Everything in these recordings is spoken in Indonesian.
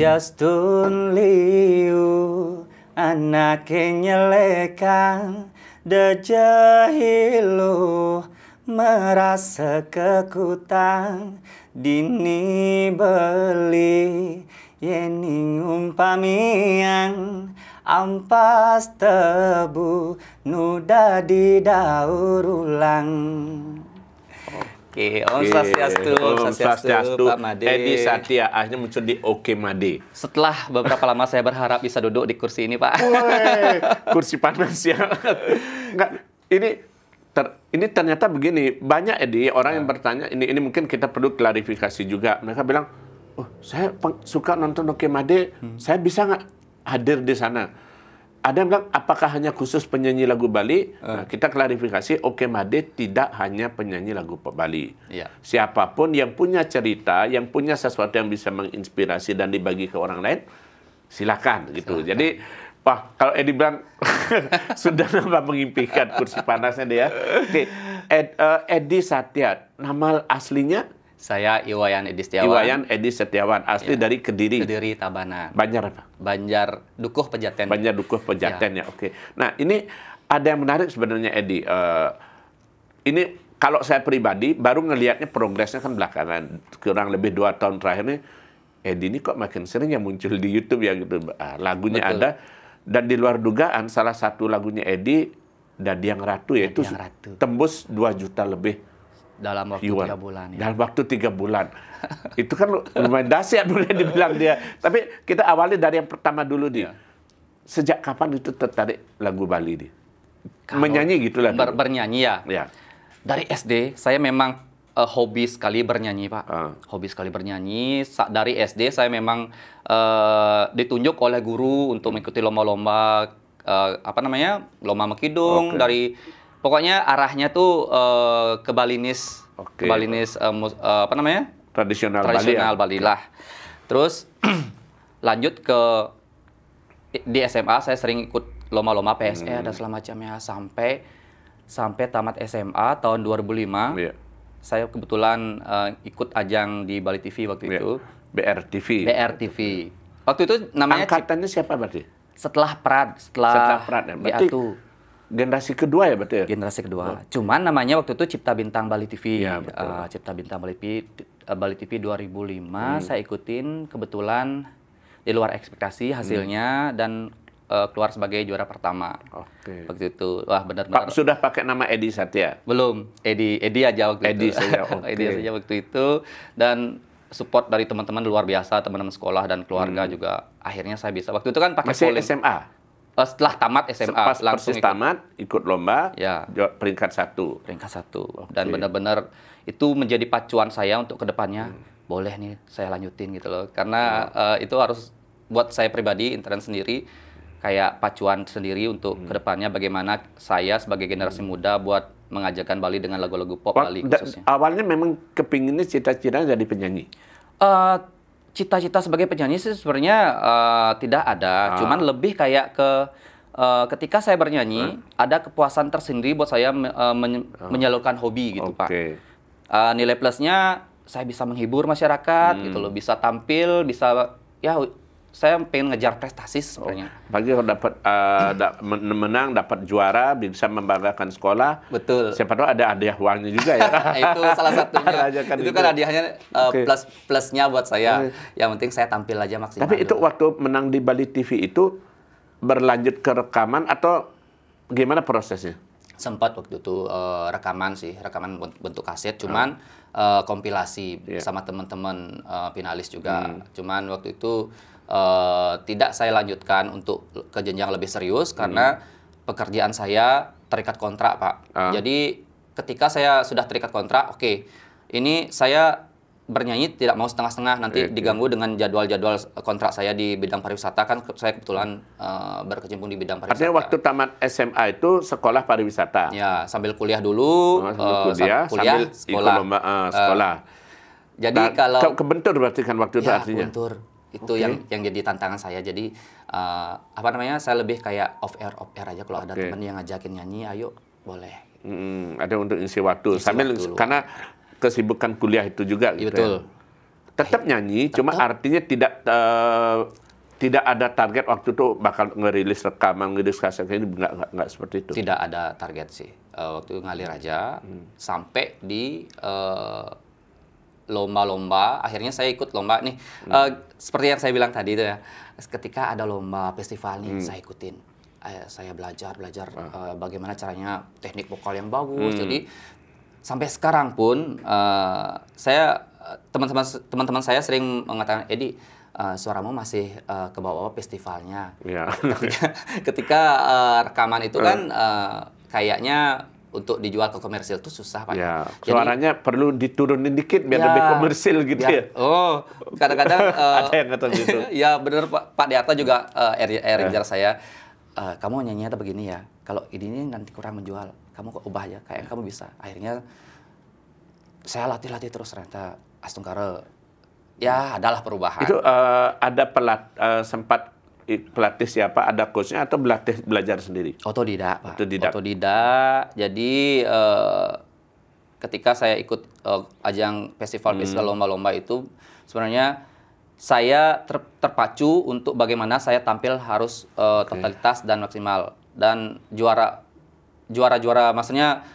Swastiastun liu anake nyelekan dejahilu merasa kekutang dini beli yeni umpamiang ampas tebu nuda di daur ulang. Oke, Om Swastiastu, Om Swastiastu, Pak Made. Edi Satya akhirnya muncul di Oke Made. Setelah beberapa lama saya berharap bisa duduk di kursi ini, Pak. Woy, kursi panas ya. Enggak, ini ternyata begini, banyak Edi orang yang bertanya, ini mungkin kita perlu klarifikasi juga. Mereka bilang, oh saya suka nonton Oke Made, saya bisa nggak hadir di sana? Ada yang bilang, apakah hanya khusus penyanyi lagu Bali? Nah, kita klarifikasi, Oke Made tidak hanya penyanyi lagu Bali. Iya. Siapapun yang punya cerita, yang punya sesuatu yang bisa menginspirasi dan dibagi ke orang lain, silakan gitu. Jadi, wah, kalau Edi bilang, sudah nampak mengimpikan kursi panasnya dia. Oke, Edi Satya, nama aslinya? Saya Iwayan Edi Setiawan. Iwayan Edi Setiawan, asli dari Kediri. Kediri, Tabanan. Banjar apa? Banjar Dukuh Pejaten. Banjar Dukuh Pejaten ya, oke. Nah, ini ada yang menarik sebenarnya Edi. Ini kalau saya pribadi baru ngelihatnya progresnya kan belakangan. Kurang lebih 2 tahun terakhir ini, Edi ini kok makin sering yang muncul di YouTube ya gitu. Lagunya Betul. ada. Dan di luar dugaan salah satu lagunya Edi, Dadiang Ratu yaitu Dadiang Ratu. tembus 2 juta lebih. Dalam waktu 3 bulan. Ya. Dalam waktu 3 bulan. Itu kan lumayan dahsyat boleh dibilang dia. Tapi kita awali dari yang pertama dulu dia. Sejak kapan itu tertarik lagu Bali dia? Menyanyi gitu lah. Bernyanyi ya. Ya. Dari SD saya memang hobi sekali bernyanyi, Pak. Hobi sekali bernyanyi. Dari SD saya memang ditunjuk oleh guru untuk mengikuti lomba-lomba lomba Mekidung dari pokoknya arahnya tuh ke Balinis, ke Balinis tradisional Bali lah. Terus lanjut ke di SMA saya sering ikut lomba-lomba PSE dan segala macamnya sampai tamat SMA tahun 2005. Saya kebetulan ikut ajang di Bali TV waktu itu. BRTV. Waktu itu namanya angkatannya siapa berarti? Setelah Prad ya. Berarti generasi kedua ya berarti ya? Generasi kedua. Cuman namanya waktu itu Cipta Bintang Bali TV. Ya, Cipta Bintang Bali TV 2005 saya ikutin, kebetulan di luar ekspektasi hasilnya dan keluar sebagai juara pertama. Waktu itu. Wah, benar-benar. Sudah pakai nama Edi Satya? Belum. Edi aja waktu itu. Edi saja waktu itu, dan support dari teman-teman luar biasa, teman-teman sekolah dan keluarga juga. Akhirnya saya bisa. Waktu itu kan pakai masih SMA? Setelah tamat SMA langsung ikut lomba, ya. peringkat 1. Dan benar-benar itu menjadi pacuan saya untuk kedepannya. Boleh nih saya lanjutin gitu loh, karena itu harus buat saya pribadi, internet sendiri, kayak pacuan sendiri untuk kedepannya bagaimana saya sebagai generasi muda buat mengajarkan Bali dengan lagu-lagu pop Bali khususnya. Awalnya memang kepinginnya cita-cita jadi penyanyi? Cita-cita sebagai penyanyi sih sebenarnya tidak ada, cuman lebih kayak ke ketika saya bernyanyi ada kepuasan tersendiri buat saya menyalurkan hobi gitu, Pak. Nilai plusnya saya bisa menghibur masyarakat gitu loh, bisa tampil, bisa ya saya pengen ngejar prestasi sebenarnya. Bagi kalau dapat menang, dapat juara, bisa membanggakan sekolah. Betul. Siapa tahu ada hadiah uangnya juga ya. Itu salah satunya. Itu kan hadiahnya plusnya buat saya. Yang penting saya tampil aja maksimal. Tapi itu waktu menang di Bali TV itu berlanjut ke rekaman atau gimana prosesnya? Sempat waktu itu rekaman bentuk kaset, cuman kompilasi sama teman-teman finalis juga. Cuman waktu itu tidak saya lanjutkan untuk ke jenjang lebih serius karena pekerjaan saya terikat kontrak, Pak. Jadi ketika saya sudah terikat kontrak, ini saya bernyanyi tidak mau setengah-setengah, nanti diganggu dengan jadwal-jadwal kontrak saya di bidang pariwisata, kan saya kebetulan berkecimpung di bidang pariwisata. Artinya waktu tamat SMA itu sekolah pariwisata? Ya, sambil kuliah dulu, sambil sekolah. Sekolah. Jadi kalau kebentur berarti kan waktu itu artinya? Kebentur. Itu yang jadi tantangan saya. Jadi saya lebih kayak off air aja, kalau ada teman yang ngajakin nyanyi, ayo boleh. Ada untuk isi waktu sambil karena kesibukan kuliah itu juga gitu. Betul. Tetap nyanyi, cuma artinya tidak ada target waktu itu bakal ngerilis rekaman, ngerilis kaset ini, nggak seperti itu. Tidak ada target sih. Waktu itu ngalir aja sampai di lomba-lomba. Akhirnya saya ikut lomba nih. Seperti yang saya bilang tadi itu ya. Ketika ada lomba festival nih, saya ikutin. Saya belajar bagaimana caranya teknik vokal yang bagus. Jadi sampai sekarang pun saya teman-teman saya sering mengatakan, Edi, suaramu masih ke bawah festivalnya. Ya. Ketika rekaman itu kan kayaknya untuk dijual ke komersil itu susah, Pak. Ya, suaranya perlu diturunin dikit biar lebih komersil gitu ya. Oh, kadang-kadang ada yang kata gitu. Ya benar, Pak Dearta juga arranger saya. Kamu nyanyinya tuh begini ya. Kalau ini nanti kurang menjual, kamu ubah aja kayak kamu bisa. Akhirnya saya latih terus, ternyata Astungkara ya adalah perubahan. Itu ada sempat pelatih siapa? Ada coachnya atau belajar sendiri? Otodidak, Pak. Otodidak. Jadi ketika saya ikut ajang festival lomba-lomba itu, sebenarnya saya terpacu untuk bagaimana saya tampil harus totalitas dan maksimal. Dan juara, maksudnya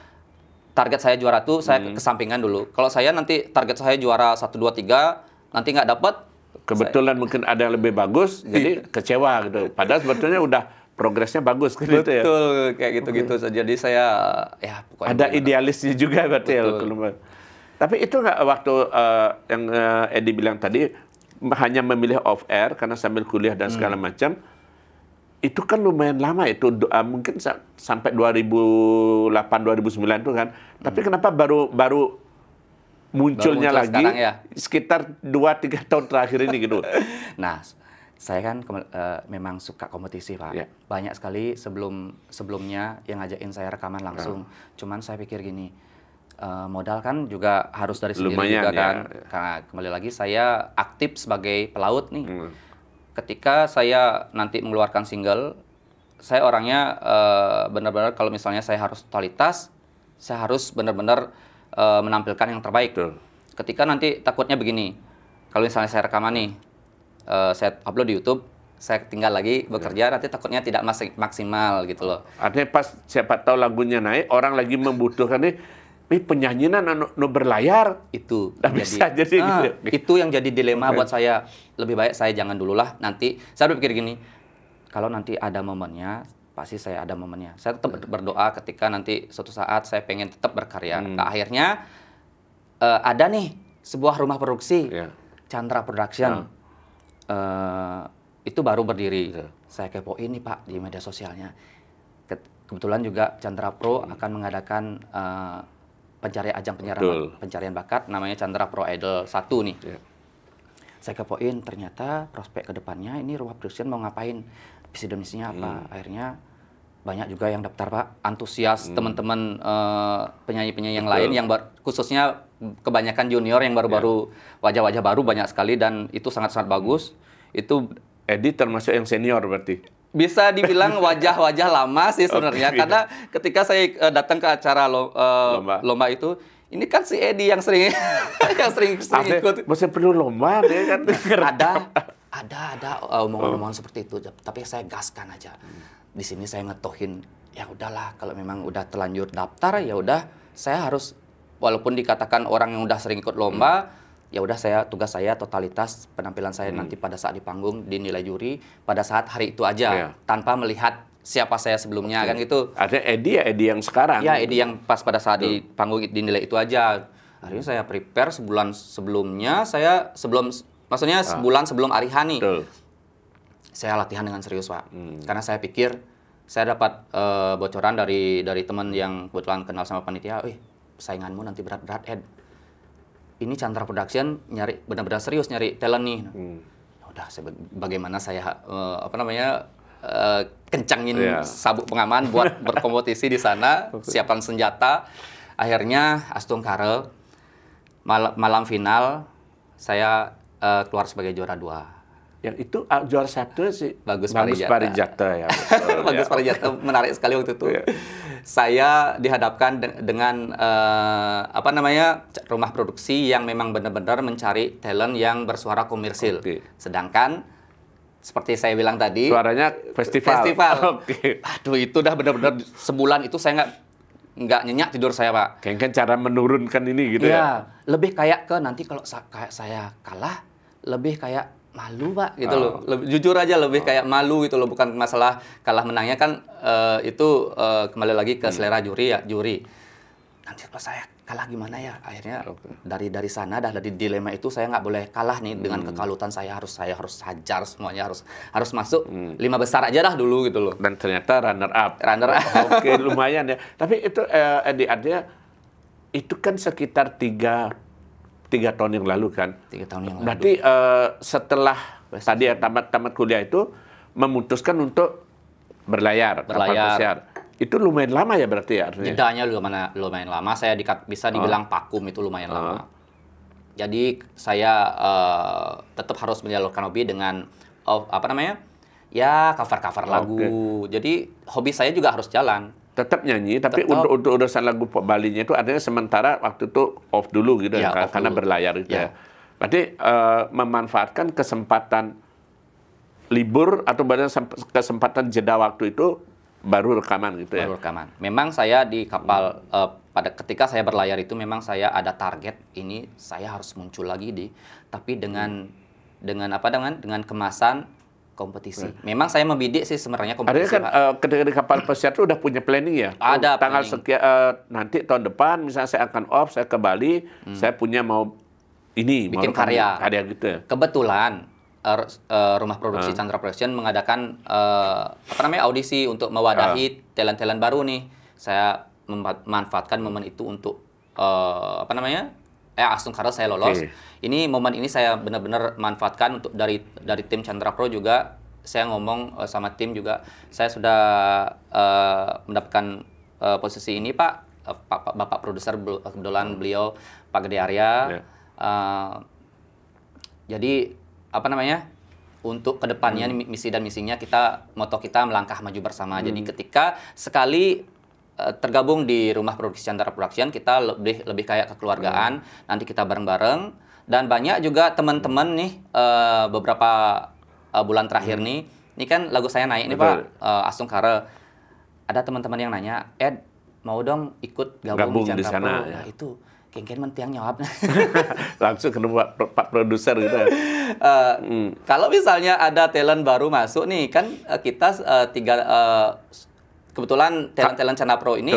target saya juara tuh saya kesampingkan dulu. Kalau saya nanti target saya juara 1, 2, 3, nanti nggak dapat, kebetulan mungkin ada yang lebih bagus, jadi kecewa gitu. Padahal sebetulnya udah progresnya bagus gitu ya. Betul, kayak gitu-gitu. Jadi saya ya pokoknya ada idealisnya juga berarti ya. Tapi itu nggak waktu yang Edi bilang tadi hanya memilih off air karena sambil kuliah dan segala macam. Itu kan lumayan lama itu, mungkin sampai 2008 2009 itu kan. Tapi kenapa baru munculnya muncul lagi ya? Sekitar 2-3 tahun terakhir ini gitu. Nah, saya kan memang suka kompetisi, Pak. Ya. Banyak sekali sebelumnya yang ngajakin saya rekaman langsung. Cuman saya pikir gini, modal kan juga harus dari sendiri lumayan, juga kan. Ya. Karena kembali lagi saya aktif sebagai pelaut nih. Ketika saya nanti mengeluarkan single, saya orangnya benar-benar kalau misalnya saya harus totalitas, saya harus benar-benar menampilkan yang terbaik. Betul. Ketika nanti takutnya begini, kalau misalnya saya rekaman nih, saya upload di YouTube, saya tinggal lagi bekerja, nanti takutnya tidak maksimal gitu loh. Artinya pas siapa tahu lagunya naik, orang lagi membutuhkan nih penyanyian no berlayar. Itu bisa jadi gitu. Itu yang jadi dilema buat saya. Lebih baik saya jangan dulu lah. Nanti saya berpikir gini, kalau nanti ada momennya, pasti saya ada momennya. Saya tetap berdoa ketika nanti suatu saat saya pengen tetap berkarya. Nah, akhirnya ada nih sebuah rumah produksi, Chandra Production. Itu baru berdiri. Saya kepoin nih, Pak, di media sosialnya. Kebetulan juga Chandra Pro akan mengadakan ajang pencarian bakat namanya Chandra Pro Idol 1 nih. Saya kepoin, ternyata prospek kedepannya ini rumah production mau ngapain, visi dan misinya apa. Akhirnya banyak juga yang daftar, Pak, antusias teman-teman penyanyi-penyanyi yang lain yang khususnya kebanyakan junior yang baru-baru, wajah-wajah baru banyak sekali, dan itu sangat-sangat bagus. Itu Edi termasuk yang senior berarti. Bisa dibilang wajah-wajah lama sih sebenarnya, karena ketika saya datang ke acara lomba itu, ini kan si Edi yang sering ikut. Masih perlu lomba deh kan. Ada omongan-omongan seperti itu, tapi saya gaskan aja. Di sini saya ngetohin, ya udahlah, kalau memang udah terlanjur daftar, ya udah saya harus, walaupun dikatakan orang yang udah sering ikut lomba, ya udah tugas saya totalitas penampilan saya nanti pada saat di panggung dinilai juri pada saat hari itu aja, tanpa melihat siapa saya sebelumnya, kan gitu. Artinya Edi yang sekarang. Ya, Edi yang pas pada saat di panggung dinilai itu aja. Akhirnya saya prepare sebulan sebelumnya, maksudnya sebulan sebelum hari H nih. Saya latihan dengan serius, Pak. Karena saya pikir saya dapat bocoran dari teman yang kebetulan kenal sama panitia, sainganmu nanti berat-berat, Ed. Ini Chandra Production benar-benar serius nyari talent nih. Udah, bagaimana saya kencangin sabuk pengaman buat berkompetisi di sana, siapkan senjata. Akhirnya Astungkara malam final saya keluar sebagai juara 2. yang itu juara satu sih Bagus Parijata ya. Betul, Bagus ya. Parijata menarik sekali waktu itu. Iya. Saya dihadapkan dengan apa namanya rumah produksi yang memang benar-benar mencari talent yang bersuara komersil. Oke. Sedangkan seperti saya bilang tadi, Suaranya festival. Oke. Aduh itu dah benar-benar sebulan itu saya nggak nyenyak tidur saya, Pak. Kayaknya cara menurunkan ini gitu ya. Iya, lebih kayak ke nanti kalau kayak saya kalah, lebih kayak malu, Pak, gitu loh. Jujur aja lebih kayak malu gitu loh, bukan masalah kalah menangnya kan itu kembali lagi ke selera juri ya, juri. Nanti kalau saya kalah gimana ya? Akhirnya dari sana dari dilema itu saya nggak boleh kalah nih dengan kekalutan saya harus hajar semuanya harus masuk 5 besar aja dah dulu gitu loh. Dan ternyata runner up. Oke, lumayan ya. Tapi itu adik-adiknya itu kan sekitar 3 tahun yang lalu kan. 3 tahun yang lalu. Berarti setelah tadi ya tamat kuliah itu memutuskan untuk berlayar. Kapal pesiar. Itu lumayan lama ya berarti ya? Jedanya lumayan lama. Saya bisa dibilang vakum itu lumayan lama. Jadi saya tetap harus menyalurkan hobi dengan apa namanya? Ya cover-cover lagu. Jadi hobi saya juga harus jalan. Tetap nyanyi, tapi untuk urusan lagu Balinya itu artinya sementara waktu itu off dulu gitu ya, karena berlayar gitu ya. Berarti memanfaatkan kesempatan libur atau kesempatan jeda waktu itu baru rekaman gitu ya. Baru rekaman. Memang saya di kapal pada ketika saya berlayar itu memang saya ada target ini saya harus muncul lagi tapi dengan kemasan kompetisi. Memang saya membidik sih sebenarnya kompetisi. Artinya kan ketika di kapal pesiar itu udah punya planning ya. Ada tanggal planning. sekian nanti tahun depan misalnya saya akan off, saya ke Bali, saya punya mau ini bikin mau karya gitu ya. Kebetulan rumah produksi Chandra Production mengadakan audisi untuk mewadahi talent-talent baru nih. Saya memanfaatkan momen itu untuk Astung Kara saya lolos. Ini momen ini saya benar-benar manfaatkan untuk dari tim Chandra Pro juga. Saya ngomong sama tim juga. Saya sudah mendapatkan posisi ini Pak. Bapak produser kebetulan beliau Pak Gede Arya. Jadi untuk kedepannya misi dan misinya moto kita melangkah maju bersama. Jadi ketika sekali tergabung di rumah produksi Chandra Production kita lebih kayak kekeluargaan. Nanti kita bareng-bareng dan banyak juga teman-teman nih beberapa bulan terakhir nih. Ini kan lagu saya naik nih Pak, Astung Kara. Ada teman-teman yang nanya, Ed mau dong ikut gabung di Chandra Pro. Ya. Nah, itu Kengken mentiang jawab. Langsung ke Pak produser gitu. Kalau misalnya ada talent baru masuk nih, kan kita kebetulan talent Chandra Pro ini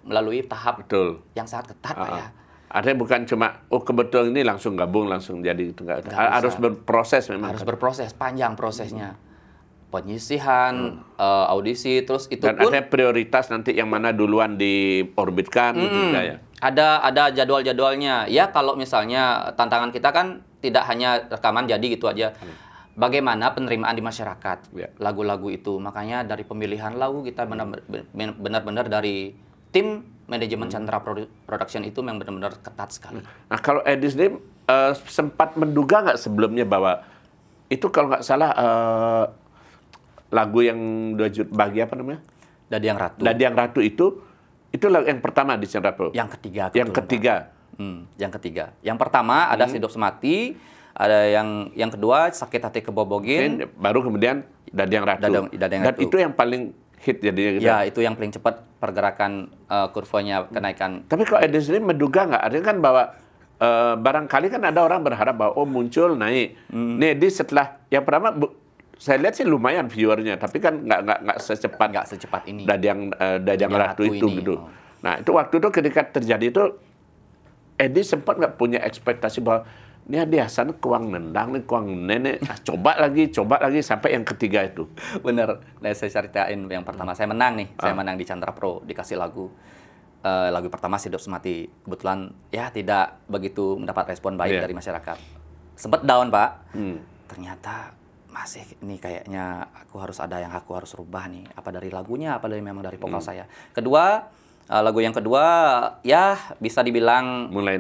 melalui tahap yang sangat ketat Pak ya. Artinya bukan cuma kebetulan ini langsung gabung langsung jadi gitu enggak. Harus berproses memang. Harus berproses, panjang prosesnya. Penyisihan, audisi, terus itu dan pun ada prioritas nanti yang mana duluan diorbitkan gitu ya. Ada jadwal-jadwalnya. Ya kalau misalnya tantangan kita kan tidak hanya rekaman jadi gitu aja. Bagaimana penerimaan di masyarakat lagu-lagu itu. Makanya dari pemilihan lagu kita benar-benar dari tim manajemen Chandra Production itu memang benar-benar ketat sekali. Nah kalau Edi sendiri sempat menduga nggak sebelumnya bahwa itu kalau nggak salah lagu yang bagi apa namanya? Dadi Yang Ratu. Dadi Yang Ratu itu lagu yang pertama di Chandra Pro. Yang ketiga. Yang ketiga. Yang ketiga. Yang pertama ada Hidup Semati, ada yang kedua Sakit Hati Kebobogin, baru kemudian Dadi Yang Ratu. Dadi Yang Dan Ratu. itu yang paling hit jadinya gitu. Ya, itu yang paling cepat pergerakan kurvanya kenaikan. Tapi kalau Edi sendiri menduga nggak? Artinya kan bahwa barangkali kan ada orang berharap bahwa muncul naik. Nih setelah yang pertama saya lihat sih lumayan viewernya, tapi kan nggak secepat ini. Dadi Yang Ratu itu ini. gitu. Nah itu waktu itu ketika terjadi itu, Edi sempat nggak punya ekspektasi bahwa ini dia sana kuang nendang nih kuang nenek, coba lagi sampai yang ketiga itu. Bener. Nah saya ceritain yang pertama saya menang nih, saya menang di Chandra Pro dikasih lagu pertama Hidup Semati. Kebetulan ya tidak begitu mendapat respon baik dari masyarakat. Sempat down Pak. Ternyata masih ini kayaknya aku harus rubah nih, apa dari lagunya apa dari memang dari vokal saya. Kedua lagu yang kedua ya bisa dibilang mulai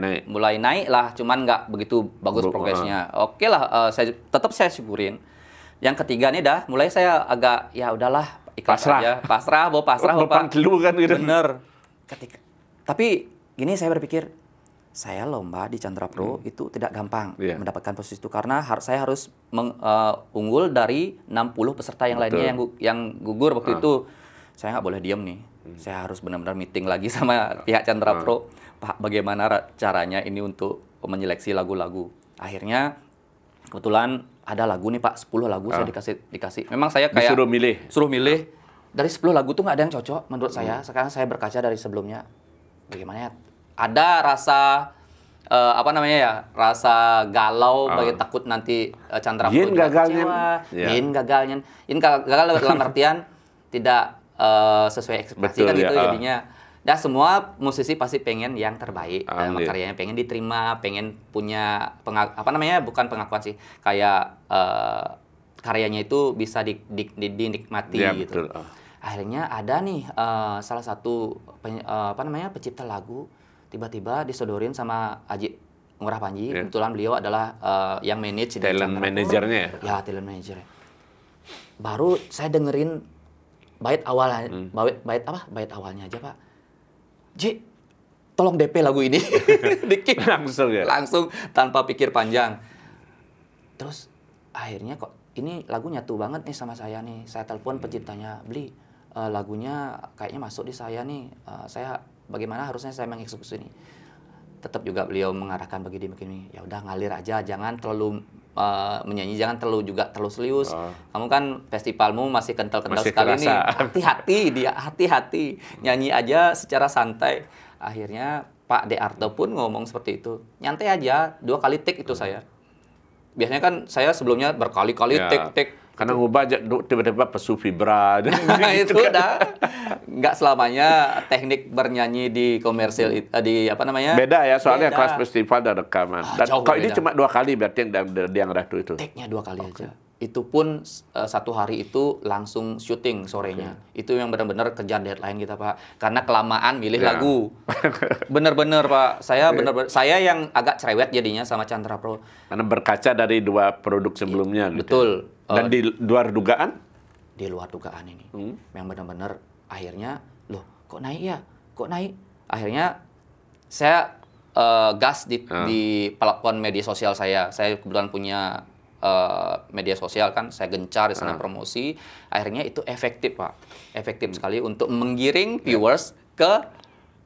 naik lah, cuman nggak begitu bagus progresnya. Oke lah, saya syukurin. Yang ketiga nih dah, mulai saya agak ya udahlah ikhlas Pasrah. aja, pasrah, Beban Bapak. dulu kan gitu. Bener. Tapi gini saya berpikir, saya lomba di Chandra Pro itu tidak gampang Iya. mendapatkan posisi itu karena saya harus unggul dari 60 peserta yang Betul. lainnya yang gugur waktu itu. Saya nggak boleh diam nih. Saya harus benar-benar meeting lagi sama pihak Chandra Pro. Pak, bagaimana caranya ini untuk menyeleksi lagu-lagu. Akhirnya kebetulan ada lagu nih Pak, 10 lagu saya dikasih. Memang saya kayak suruh milih. Dari 10 lagu tuh nggak ada yang cocok menurut saya. Sekarang saya berkaca dari sebelumnya. Bagaimana ya? Ada rasa rasa galau, takut nanti Chandra Pro juga kecewa. Yin gagal dalam artian tidak sesuai ekspektasi kan gitu jadinya. Dan semua musisi pasti pengen yang terbaik dalam karyanya, pengen diterima, pengen punya bukan pengakuan sih, kayak karyanya itu bisa dinikmati gitu. Betul. Akhirnya ada nih salah satu pencipta lagu tiba-tiba disodorin sama Aji Ngurah Panji. Kebetulan beliau adalah yang manage talent manajernya. Ya, talent manager. Baru saya dengerin bait awalnya, bait awalnya aja Pak. Ji, tolong DP lagu ini. Dikit. Langsung tanpa pikir panjang. Terus akhirnya kok ini lagu nyatu banget nih sama saya nih. Saya telepon penciptanya, Bli, lagunya kayaknya masuk di saya nih. Bagaimana harusnya saya mengeksekusi ini? Tetap juga beliau mengarahkan begini. Ya udah ngalir aja, jangan terlalu menyanyi, jangan terlalu serius. Kamu kan festivalmu masih kental-kental sekali nih. Hati-hati. Nyanyi aja secara santai. Akhirnya Pak De Arto pun ngomong seperti itu. Nyantai aja, 2 kali take itu saya. Biasanya kan saya sebelumnya berkali-kali take. Karena ngubah aja tiba-tiba pesu vibra. Nah, itu udah nggak selamanya teknik bernyanyi di komersil Beda ya, soalnya kelas festival dan rekaman. Dan kalau ini cuma 2 kali berarti yang Ratu itu. Take-nya 2 kali aja. Itu pun 1 hari itu langsung syuting sorenya. Itu yang benar-benar kejar deadline kita Pak. Karena kelamaan milih lagu. Bener-bener Pak. Saya yang agak cerewet jadinya sama Chandra Pro. Karena berkaca dari 2 produk sebelumnya. Betul. Dan di luar dugaan? Di luar dugaan ini. Yang benar-benar akhirnya, loh kok naik ya? Kok naik? Akhirnya saya gas di platform media sosial saya. Saya kebetulan punya media sosial kan, saya gencar di sana promosi. Akhirnya itu efektif Pak. Efektif sekali untuk menggiring viewers ke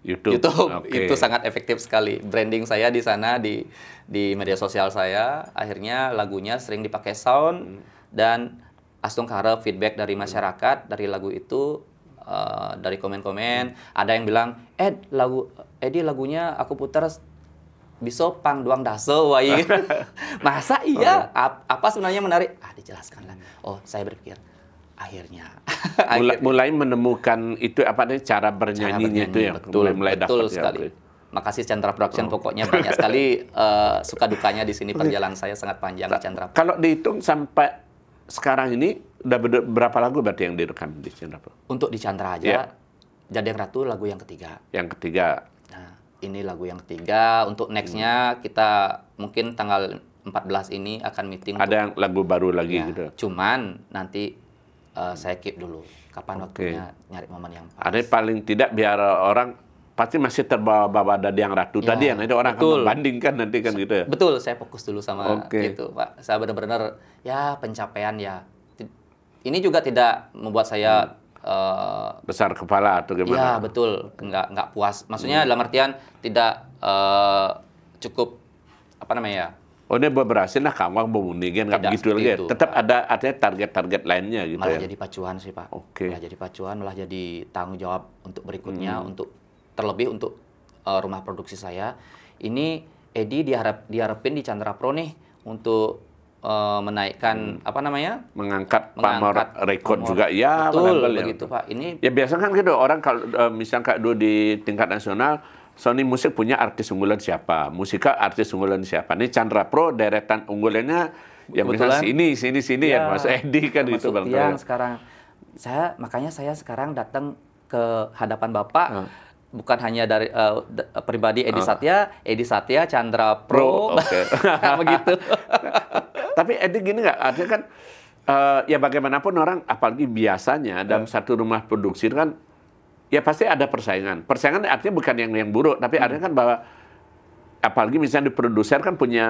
YouTube. Itu sangat efektif sekali. Branding saya di sana di media sosial saya. Akhirnya lagunya sering dipakai sound dan langsung harap feedback dari masyarakat dari lagu itu, dari komen-komen. Ada yang bilang, Edi lagunya aku putar bisa pang duang daso wai. Masa iya? Apa sebenarnya menarik? Dijelaskan lah. Oh, saya berpikir akhirnya mulai menemukan itu cara bernyanyinya itu ya. Betul sekali. Makasih Chandra Production, pokoknya banyak sekali suka dukanya di sini. Perjalanan saya sangat panjang di Chandra. Kalau dihitung sampai sekarang ini udah berapa lagu berarti yang direkam di Chandra Pro? Untuk di Chandra aja, Jadeng Ratu lagu yang ketiga. Yang ketiga. Nah, ini lagu yang ketiga. Untuk next-nya kita mungkin tanggal 14 ini akan meeting. Ada yang lagu baru lagi gitu? Cuman nanti saya keep dulu. Kapan waktunya nyari momen yang pas. Ada paling tidak biar orang pasti masih terbawa-bawa dari yang Ratu tadi ya. Nanti orang akan membandingkan nanti kan gitu ya. Betul, saya fokus dulu sama itu Pak. Saya benar-benar pencapaian ya. Ini juga tidak membuat saya besar kepala atau gimana? Iya betul, nggak puas. Maksudnya dalam artian tidak cukup Oh ini berhasil lah kamu kan nggak begitu lagi. Tetap ada target-target lainnya gitu malah jadi pacuan sih Pak. Malah jadi pacuan, malah jadi tanggung jawab untuk berikutnya, terlebih untuk rumah produksi saya. Ini Edi diharapin di Chandra Pro nih untuk menaikkan mengangkat pamor rekor juga ya. Betul begitu Pak. Ini ya biasa kan gitu orang kalau misalnya dulu di tingkat nasional Sony Musik punya artis unggulan siapa, Musika artis unggulan siapa. Ini Chandra Pro deretan unggulannya yang misalnya sini ya, masuk Edi kan gitu Bang. Yang sekarang makanya saya sekarang datang ke hadapan Bapak bukan hanya dari pribadi Edi Satya, Chandra Pro. Begitu. Tapi Edi gini nggak, artinya kan Ya bagaimanapun orang, apalagi biasanya dalam satu rumah produksi kan, ya pasti ada persaingan. Persaingan artinya bukan yang buruk, tapi artinya kan bahwa, apalagi misalnya di produser kan punya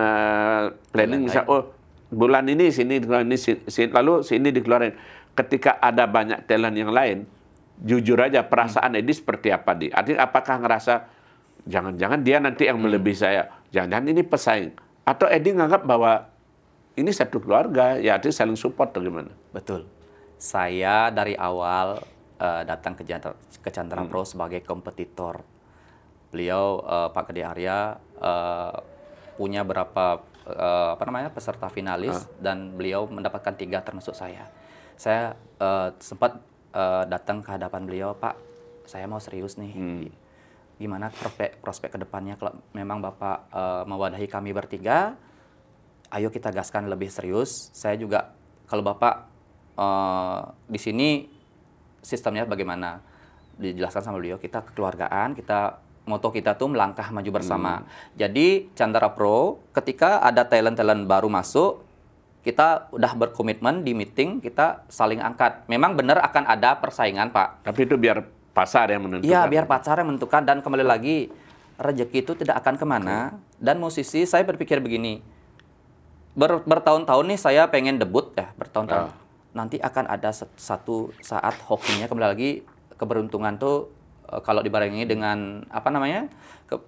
planning, misal, oh bulan ini sini, bulan ini sini, lalu sini dikeluarin. Ketika ada banyak talent yang lain, jujur aja perasaan Edi seperti apa, Di? Artinya apakah ngerasa, jangan-jangan dia nanti yang melebihi saya, jangan-jangan ini pesaing. Atau Edi nganggap bahwa ini satu keluarga, ya artinya saling support atau gimana? Betul. Saya dari awal datang ke Chandra Pro sebagai kompetitor. Beliau Pak Gede Arya punya berapa peserta finalis dan beliau mendapatkan 3 termasuk saya. Saya sempat datang ke hadapan beliau, Pak, saya mau serius nih. Gimana prospek ke depannya kalau memang Bapak mewadahi kami bertiga? Ayo kita gaskan lebih serius. Saya juga, kalau Bapak di sini sistemnya bagaimana? Dijelaskan sama beliau, kita kekeluargaan, moto kita tuh melangkah maju bersama. Jadi Chandra Pro, ketika ada talent-talent baru masuk, kita udah berkomitmen di meeting, kita saling angkat. Memang benar akan ada persaingan, Pak. Tapi itu biar pasar yang menentukan. Iya, biar pasar yang menentukan. Dan kembali lagi, rezeki itu tidak akan kemana. Dan musisi, saya berpikir begini, bertahun-tahun nih saya pengen debut ya, bertahun-tahun. Nanti akan ada satu saat hokinya, kembali lagi keberuntungan tuh kalau dibarengi dengan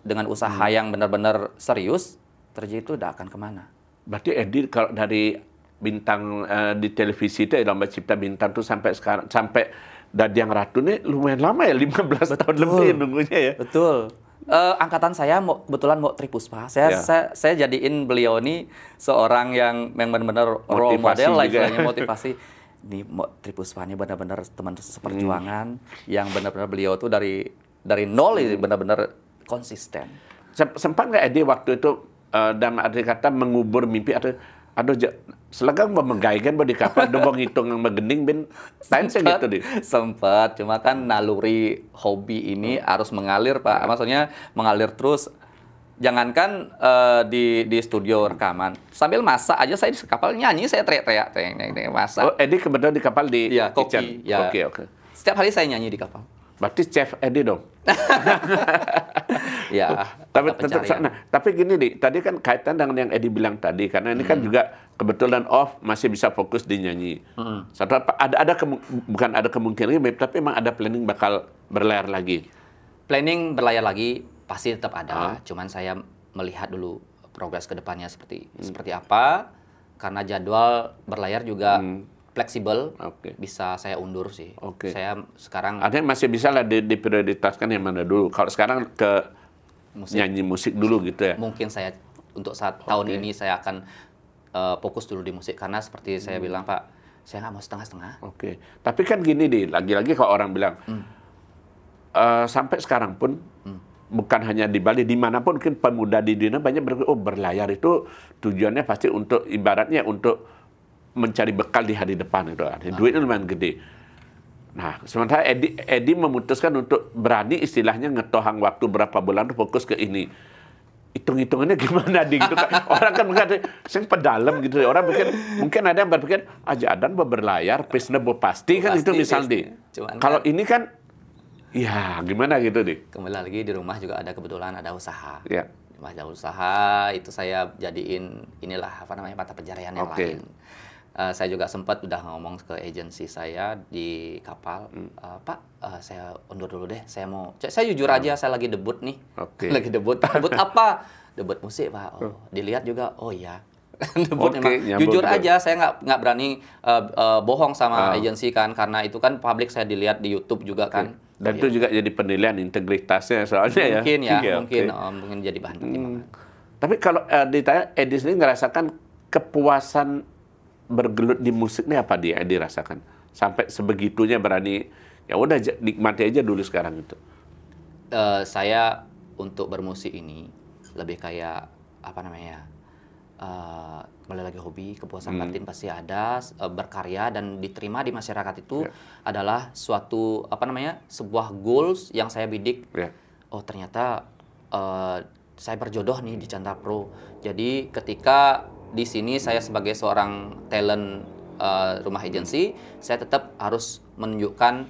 dengan usaha yang benar-benar serius, rezeki itu tidak akan kemana. Berarti Edi kalau dari bintang di televisi itu, Lomba Cipta Bintang tuh sampai sekarang, sampai Dadiang Ratu nih lumayan lama ya, 15 tahun lebih nunggunya ya. Betul. Angkatan saya kebetulan mau Tripuspa. Saya jadiin beliau ini seorang yang benar-benar role model lah, istilahnya motivasi. Ini Tripuspa ini benar-benar teman seperjuangan yang benar-benar beliau tuh dari nol ini benar-benar konsisten. Sempat nggak Edi waktu itu dalam arti kata mengubur mimpi atau selegang memegaikan di kapal dobong hitung yang megening ben lain gitu deh. Sempat, cuma kan naluri hobi ini harus mengalir, Pak. Maksudnya mengalir terus. Jangankan di studio rekaman, sambil masak aja saya di kapal nyanyi, saya teriak-teriak masak. Oh, Edi kebetulan di kapal di Koki. Ya. Oke. Setiap hari saya nyanyi di kapal. Berarti chef Edi dong. Ya. Tapi gini nih, tadi kan kaitan dengan yang Edi bilang tadi, karena ini kan juga kebetulan masih bisa fokus di nyanyi. Bukan ada kemungkinan, tapi memang ada planning bakal berlayar lagi. Planning berlayar lagi pasti tetap ada, cuman saya melihat dulu progres ke depannya seperti apa, karena jadwal berlayar juga fleksibel, bisa saya undur sih. Saya sekarang artinya masih bisa lah diprioritaskan yang mana dulu. Kalau sekarang ke nyanyi musik dulu gitu ya. Mungkin saya untuk tahun ini saya akan fokus dulu di musik, karena seperti saya bilang, Pak, saya nggak mau setengah-setengah. Tapi kan gini deh, lagi-lagi kalau orang bilang sampai sekarang pun bukan hanya di Bali, dimanapun mungkin pemuda di dunia banyak berlayar itu tujuannya pasti untuk ibaratnya untuk mencari bekal di hari depan itu. Duitnya lumayan gede. Nah, sementara Edi memutuskan untuk berani istilahnya ngetohang waktu berapa bulan untuk fokus ke ini. Hitung-hitungannya gimana gitu kan. Orang kan mengatakan saya pedalam gitu. Orang mungkin ada yang berpikir aja adan berlayar, pesna pasti kan itu misalnya. Kalau ini kan ya, gimana gitu deh. Kembali lagi di rumah juga ada kebetulan ada usaha. Ya. Ada usaha itu saya jadiin mata pencarian yang lain. Saya juga sempat udah ngomong ke agensi saya di kapal, Pak, saya undur dulu deh. Saya jujur aja, saya lagi debut nih. Lagi debut. Debut apa? Debut musik, Pak. Dilihat juga. Oh iya. Debut memang. Jujur aja, saya nggak berani bohong sama agensi kan, karena itu kan publik, saya dilihat di YouTube juga kan. Dan itu juga jadi penilaian integritasnya soalnya mungkin jadi bahan pertimbangan. Tapi kalau ditanya, Edi sendiri ngerasakan kepuasan bergelut di musik ini apa Edi rasakan? Sampai sebegitunya berani, ya udah nikmati aja dulu sekarang itu. Saya untuk bermusik ini lebih kayak kembali lagi hobi, kepuasan batin pasti ada, berkarya dan diterima di masyarakat itu adalah suatu sebuah goals yang saya bidik. Oh ternyata saya berjodoh nih di Chandra Pro. Jadi ketika di sini saya sebagai seorang talent rumah agensi, saya tetap harus menunjukkan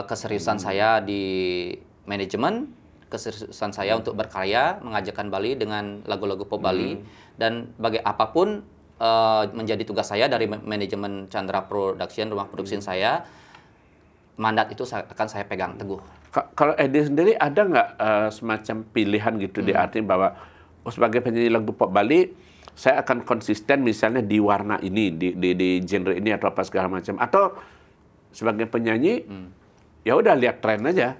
keseriusan saya di manajemen, keseriusan saya untuk berkarya, mengajarkan Bali dengan lagu-lagu pop Bali, dan apapun menjadi tugas saya dari manajemen Chandra Production, rumah produksi saya, mandat itu akan saya pegang teguh. Kalau Edi sendiri ada nggak semacam pilihan gitu di arti bahwa sebagai penyanyi lagu pop Bali, saya akan konsisten misalnya di warna ini, di genre ini atau apa segala macam, atau sebagai penyanyi ya udah lihat tren aja,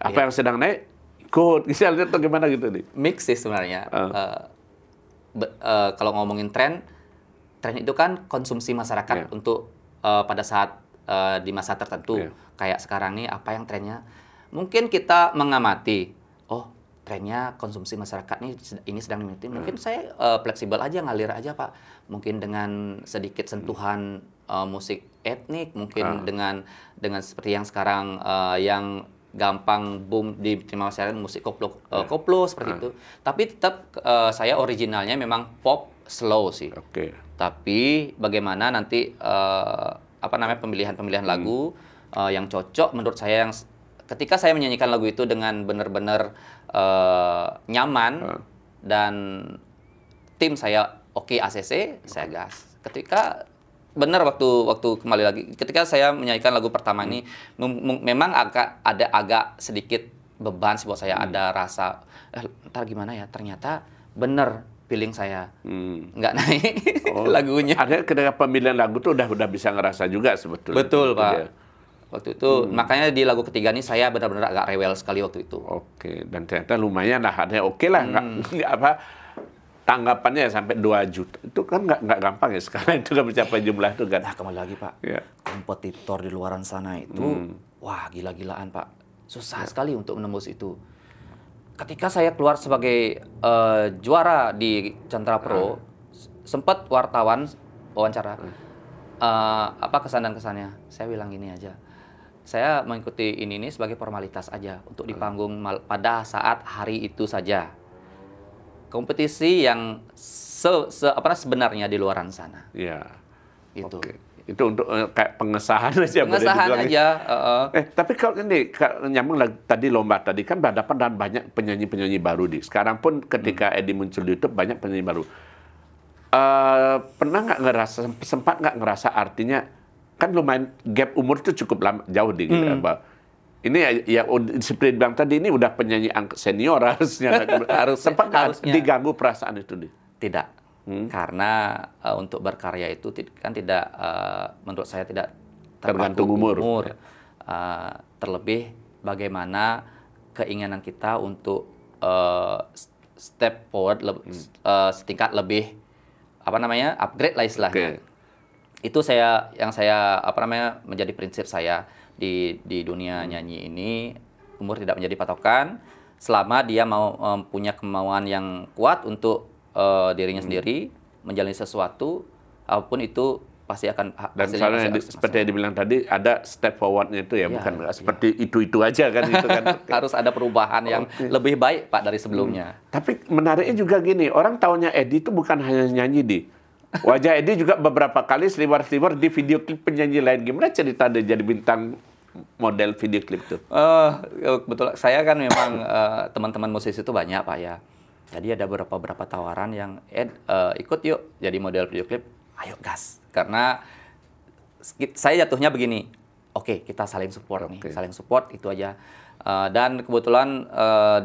apa yang sedang naik ikut, misalnya atau gimana gitu nih? Mix sih sebenarnya. Kalau ngomongin tren itu kan konsumsi masyarakat untuk pada saat di masa tertentu. Kayak sekarang nih apa yang trennya? Mungkin kita mengamati, oh trennya konsumsi masyarakat ini sedang diminati. Mungkin saya fleksibel aja, ngalir aja Pak. Mungkin dengan sedikit sentuhan musik etnik, mungkin dengan seperti yang sekarang yang gampang boom di masyarakat, musik koplo seperti itu. Tapi tetap saya originalnya memang pop slow sih. Tapi bagaimana nanti pemilihan lagu yang cocok menurut saya, yang ketika saya menyanyikan lagu itu dengan benar-benar nyaman dan tim saya oke ACC, saya gas. Ketika benar waktu kembali lagi, ketika saya menyanyikan lagu pertama ini, memang agak sedikit beban sih buat saya, ada rasa ntar gimana ya, ternyata bener feeling saya nggak naik lagunya. Ada ketika pemilihan lagu tuh udah bisa ngerasa juga sebetulnya. Betul Pak. Waktu itu makanya di lagu ketiga ini saya benar-benar agak rewel sekali waktu itu. Dan ternyata lumayan lah, ada lah, nggak apa. Tanggapannya sampai 2 juta. Itu kan nggak gampang ya sekarang, itu kan mencapai jumlah itu kan. Nah, kembali lagi Pak, kompetitor di luaran sana itu, wah gila-gilaan Pak. Susah sekali untuk menembus itu. Ketika saya keluar sebagai juara di Chandra Pro, sempat wartawan wawancara, apa kesan dan kesannya? Saya bilang gini aja, saya mengikuti ini sebagai formalitas aja, untuk di panggung pada saat hari itu saja. Kompetisi yang sebenarnya di luaran sana. Iya. Gitu. Itu untuk kayak pengesahan aja. Pengesahan aja. Tapi kalau ini nyambung lagi tadi lomba tadi kan berhadapan dengan banyak penyanyi-penyanyi baru di. Sekarang pun ketika Edi muncul di YouTube banyak penyanyi baru. Pernah nggak sempat nggak ngerasa artinya kan lumayan gap umur itu cukup lama, jauh di ini ya seperti bilang tadi, ini udah penyanyi senior harusnya. Sempat diganggu perasaan itu di? Tidak. Karena untuk berkarya itu kan tidak, menurut saya tidak tergantung umur. Terlebih bagaimana keinginan kita untuk step forward, setingkat lebih upgrade lah istilahnya. Itu yang saya menjadi prinsip saya di dunia nyanyi ini. Umur tidak menjadi patokan selama dia mau punya kemauan yang kuat untuk dirinya sendiri menjalani sesuatu, apapun itu pasti akan dan misalnya seperti yang dibilang tadi, ada step forwardnya itu ya, bukan seperti itu aja kan. Itu kan harus ada perubahan yang lebih baik Pak dari sebelumnya. Tapi menariknya juga gini, orang taunya Edi itu bukan hanya nyanyi di wajah Edi juga beberapa kali seliwer-seliwer di video klip penyanyi lain. Gimana cerita dia jadi bintang model video klip tuh? Betul, saya kan memang teman-teman musisi itu banyak Pak ya. Jadi ada beberapa tawaran yang ikut yuk jadi model video klip, ayo gas. Karena saya jatuhnya begini, oke, kita saling support nih, saling support itu aja. Dan kebetulan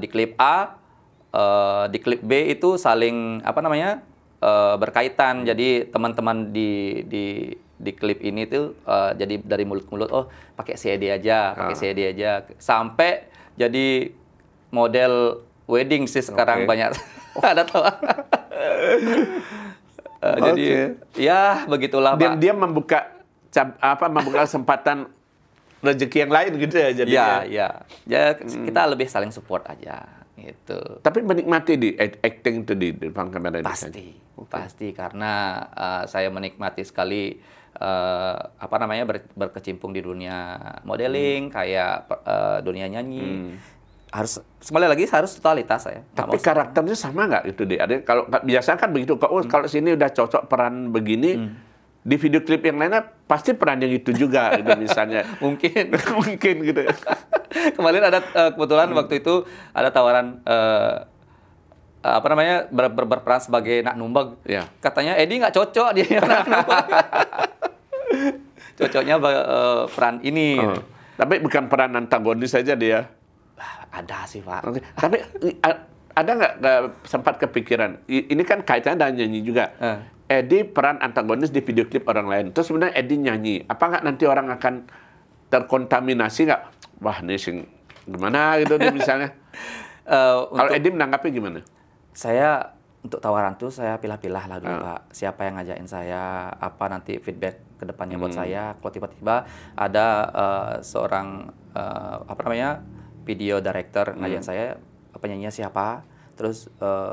di klip A, di klip B itu saling berkaitan. Jadi teman-teman di klip ini tuh jadi dari mulut ke mulut, oh pakai CD aja, sampai jadi model wedding sih sekarang banyak ada tawaran. Jadi ya begitulah Pak. Dia membuka kesempatan rezeki yang lain gitu ya jadinya. Ya kita lebih saling support aja gitu. Tapi menikmati di acting itu di depan kamera? Pasti karena saya menikmati sekali berkecimpung di dunia modeling, kayak dunia nyanyi. Harus sekali lagi harus totalitas saya. Tapi karakternya sama nggak itu deh? Ada kalau biasanya kan begitu. Kalau sini udah cocok peran begini, di video klip yang lainnya pasti peran yang itu juga, gitu, misalnya. Mungkin. Mungkin gitu. Kemarin ada kebetulan waktu itu ada tawaran apa namanya berperan sebagai Nak Numbeg. Ya. Katanya Edi nggak cocok dia yang Nak Numbeg. Cocoknya peran ini. Oh. Tapi bukan peran antagonis saja dia. Ada sih Pak. Oke. Tapi ada nggak sempat kepikiran? Ini kan kaitannya dengan nyanyi juga. Edi peran antagonis di video klip orang lain. Terus sebenarnya Edi nyanyi. Apa nggak nanti orang akan terkontaminasi nggak? Wah, ini sing gimana gitu nih misalnya. Kalau Edi menanggapi gimana? Saya untuk tawaran tuh saya pilah-pilah lah dulu Pak. Siapa yang ngajakin saya, apa nanti feedback ke depannya buat saya. Kalau tiba-tiba ada seorang apa namanya video director ngajakin saya, penyanyinya siapa, terus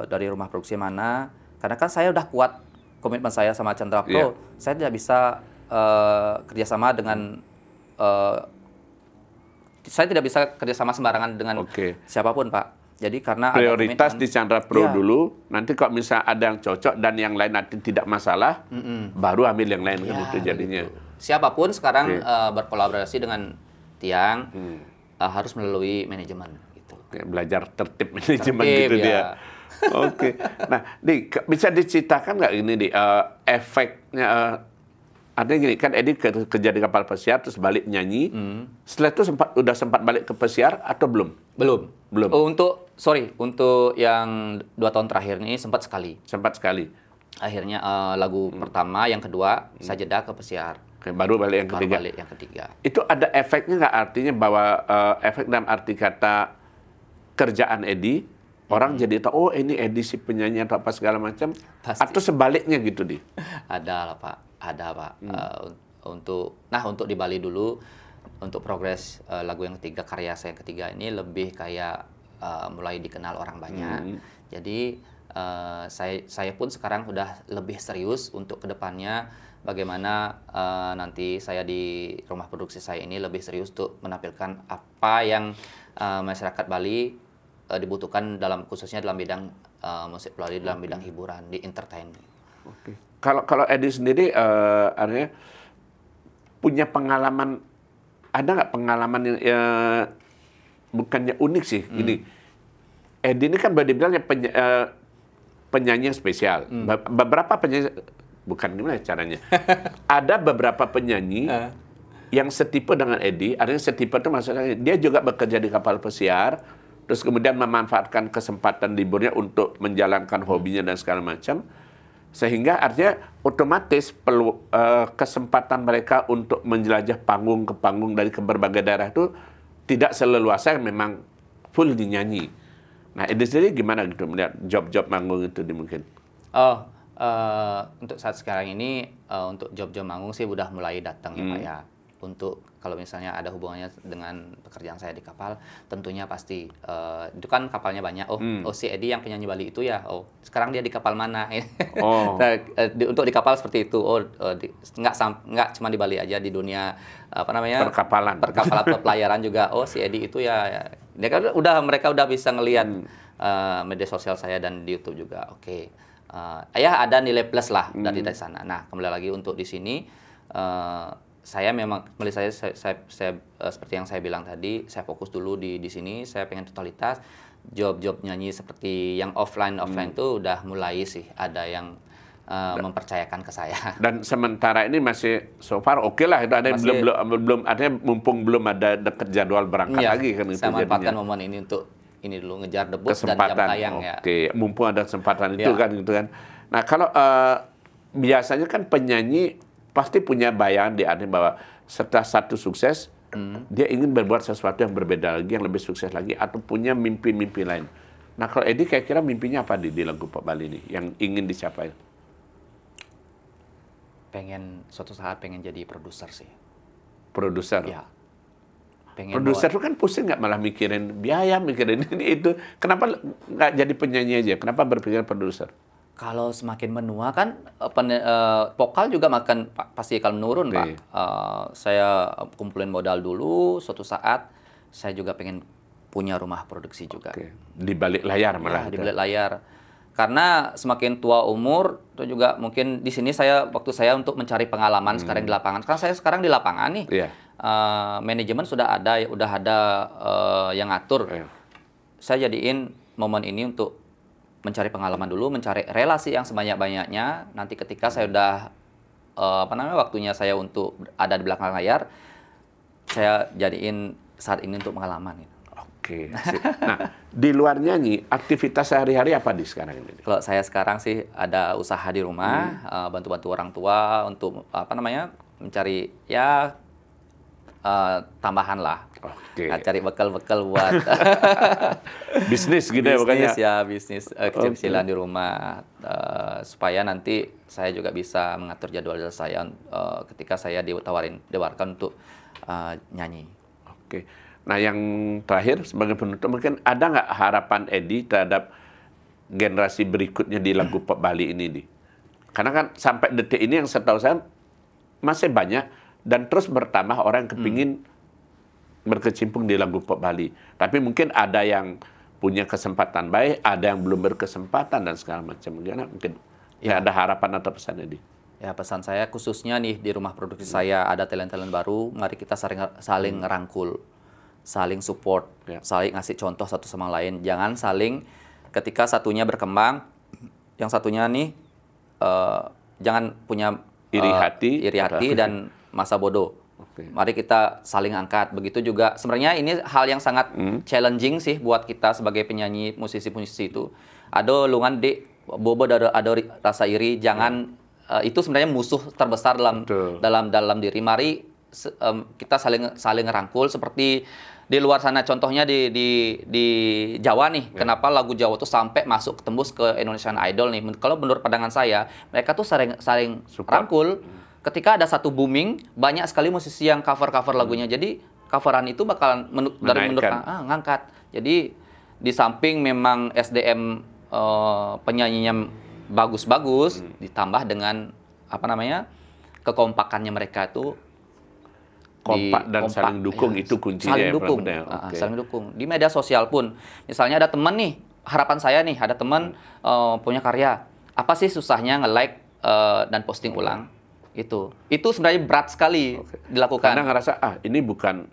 dari rumah produksi mana. Karena kan saya udah kuat komitmen saya sama Chandra Pro. Saya tidak bisa kerjasama dengan saya tidak bisa kerjasama sembarangan dengan siapapun Pak. Jadi karena prioritas ada di Chandra Pro dulu, nanti kalau misalnya ada yang cocok dan yang lain nanti tidak masalah, baru ambil yang lain kan itu jadinya. Gitu. Siapapun sekarang berkolaborasi dengan Tiang harus melalui manajemen. Gitu. Belajar tertib manajemen gitu dia. Oke. Nah, bisa diceritakan nggak ini efeknya? Artinya gini, kan Edi kerja di kapal pesiar terus balik nyanyi. Setelah itu udah sempat balik ke pesiar atau belum? Belum. Untuk yang 2 tahun terakhir ini sempat sekali. Sempat sekali. Akhirnya lagu pertama, yang kedua saya jeda ke pesiar. Baru balik yang ketiga. Baru balik yang ketiga. Itu ada efeknya nggak, artinya bahwa efek dalam arti kata kerjaan Edi, orang jadi tahu, oh ini Edi si penyanyi atau apa segala macam, atau sebaliknya gitu di? Ada lah Pak, ada Pak. Untuk di Bali dulu, untuk progres lagu yang ketiga, karya saya yang ketiga ini lebih kayak mulai dikenal orang banyak. Jadi saya pun sekarang sudah lebih serius untuk kedepannya bagaimana nanti saya di rumah produksi saya ini lebih serius untuk menampilkan apa yang masyarakat Bali dibutuhkan khususnya dalam bidang musik Bali, dalam bidang hiburan, di entertain. Kalau Edi sendiri artinya punya pengalaman, ada nggak pengalaman yang bukannya unik sih gini. Edi ini kan boleh dibilang penyanyi yang spesial. Beberapa penyanyi, bukan gimana caranya. Ada beberapa penyanyi yang setipe dengan Edi, artinya setipe itu maksudnya dia juga bekerja di kapal pesiar, terus kemudian memanfaatkan kesempatan liburnya untuk menjalankan hobinya dan segala macam, sehingga artinya otomatis kesempatan mereka untuk menjelajah panggung ke panggung dari ke berbagai daerah itu tidak seleluasa yang memang full dinyanyi. Nah, Edi sendiri gimana gitu melihat job-job manggung itu mungkin? Untuk saat sekarang ini untuk job-job manggung sih udah mulai datang ya Pak ya. Untuk kalau misalnya ada hubungannya dengan pekerjaan saya di kapal, tentunya pasti itu kan kapalnya banyak. Si Edi yang penyanyi Bali itu ya. Sekarang dia di kapal mana? Nah, untuk di kapal seperti itu. Nggak cuma di Bali aja, di dunia apa namanya perkapalan pelayaran juga. Si Edi itu ya. Dia kan mereka udah bisa ngelihat media sosial saya dan di YouTube juga. Ya ada nilai plus lah dari sana. Nah, kembali lagi untuk di sini. Saya memang, saya seperti yang saya bilang tadi, saya fokus dulu di sini. Saya pengen totalitas job-job nyanyi seperti yang offline tuh udah mulai sih ada yang mempercayakan ke saya. Dan sementara ini masih so far oke lah, itu ada yang belum artinya mumpung belum ada deket jadwal berangkat lagi kan itu. Saya manfaatkan momen ini untuk ini dulu ngejar debut dan jam tayang ya. Mumpung ada kesempatan itu kan gitu kan. Nah, kalau biasanya kan penyanyi pasti punya bayangan di arti bahwa setelah satu sukses, dia ingin berbuat sesuatu yang berbeda lagi, yang lebih sukses lagi, atau punya mimpi-mimpi lain. Nah, kalau Edi kira-kira mimpinya apa di lagu Pop Bali ini, yang ingin dicapai? Suatu saat pengen jadi produser sih. Produser? Ya. Produser itu kan pusing nggak, malah mikirin biaya, mikirin ini itu. Kenapa nggak jadi penyanyi aja? Kenapa berpikir produser? Kalau semakin menua kan vokal juga pasti akan menurun Pak. Saya kumpulin modal dulu, suatu saat saya juga pengen punya rumah produksi juga. Di balik layar malah. Di balik layar. Karena semakin tua umur, itu juga mungkin di sini waktu saya untuk mencari pengalaman sekarang di lapangan. Karena saya sekarang di lapangan nih, manajemen sudah ada, yang ngatur. Saya jadiin momen ini untuk mencari pengalaman dulu, mencari relasi yang sebanyak-banyaknya. Nanti ketika saya udah waktunya saya untuk ada di belakang layar, saya jadiin saat ini untuk pengalaman. Oke. Nah, di luar nyanyi, aktivitas sehari-hari apa di sekarang ini? Kalau saya sekarang sih ada usaha di rumah, bantu-bantu orang tua untuk mencari tambahan lah. Oke. Cari bekal-bekal buat bisnis gitu ya pokoknya. Bisnis kecil-kecilan di rumah, supaya nanti saya juga bisa mengatur jadwal saya ketika saya ditawarkan untuk nyanyi. Oke. Nah, yang terakhir sebagai penutup, mungkin ada nggak harapan Edi terhadap generasi berikutnya di lagu pop Bali ini, Di? Karena kan sampai detik ini yang setahu saya masih banyak dan terus bertambah orang yang kepingin berkecimpung di lagu pop Bali. Tapi mungkin ada yang punya kesempatan baik, ada yang belum berkesempatan dan segala macam. Gimana mungkin ada harapan atau pesan, Edi? Ya, pesan saya khususnya nih di rumah produksi saya ada talent-talent baru, mari kita saling ngerangkul, saling support, saling ngasih contoh satu sama lain. Jangan saling ketika satunya berkembang, yang satunya nih jangan punya iri hati dan masa bodoh. Mari kita saling angkat. Begitu juga sebenarnya ini hal yang sangat challenging sih buat kita sebagai penyanyi, musisi-musisi itu. Ada lungan di bobo ada rasa iri. Jangan itu sebenarnya musuh terbesar dalam diri. Mari kita saling ngerangkul seperti di luar sana, contohnya di Jawa nih. Kenapa lagu Jawa tuh sampai masuk tembus ke Indonesian Idol nih? Kalau menurut pandangan saya, mereka tuh saling rangkul. Ketika ada satu booming, banyak sekali musisi yang cover lagunya. Jadi coveran itu bakalan ngangkat. Jadi di samping memang SDM penyanyinya bagus-bagus, ditambah dengan kekompakannya mereka itu. Kompak dan saling dukung, itu kuncinya. Saling dukung, saling dukung. Di media sosial pun, misalnya ada teman nih, harapan saya nih, ada teman punya karya, apa sih susahnya nge-like dan posting ulang? Itu sebenarnya berat sekali dilakukan. Karena ngerasa, ini bukan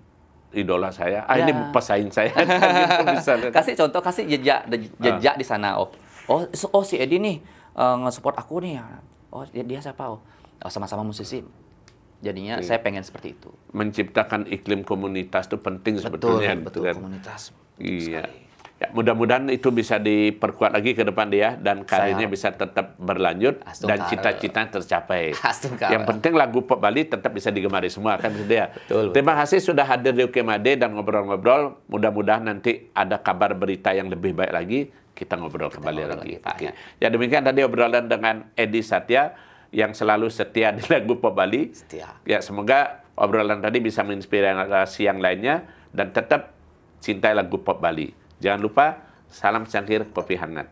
idola saya, ini pesaing saya. Kasih contoh, kasih jejak di sana. Si Edi nih nge-support aku nih. Dia siapa? Sama-sama musisi. Jadinya saya pengen seperti itu. Menciptakan iklim komunitas itu penting sebetulnya. Betul, komunitas. Iya. Ya, mudah-mudahan itu bisa diperkuat lagi ke depan dia dan karirnya bisa tetap berlanjut dan cita-cita tercapai. Yang penting lagu pop Bali tetap bisa digemari semua kan dia. Terima kasih sudah hadir di UKMAD dan ngobrol-ngobrol. Mudah-mudahan nanti ada kabar berita yang lebih baik lagi, kita ngobrol kembali lagi. Ya, demikian tadi obrolan dengan Edi Satya yang selalu setia di lagu pop Bali. Ya, semoga obrolan tadi bisa menginspirasi yang lainnya dan tetap cintai lagu pop Bali. Jangan lupa, salam cangkir kopi hangat.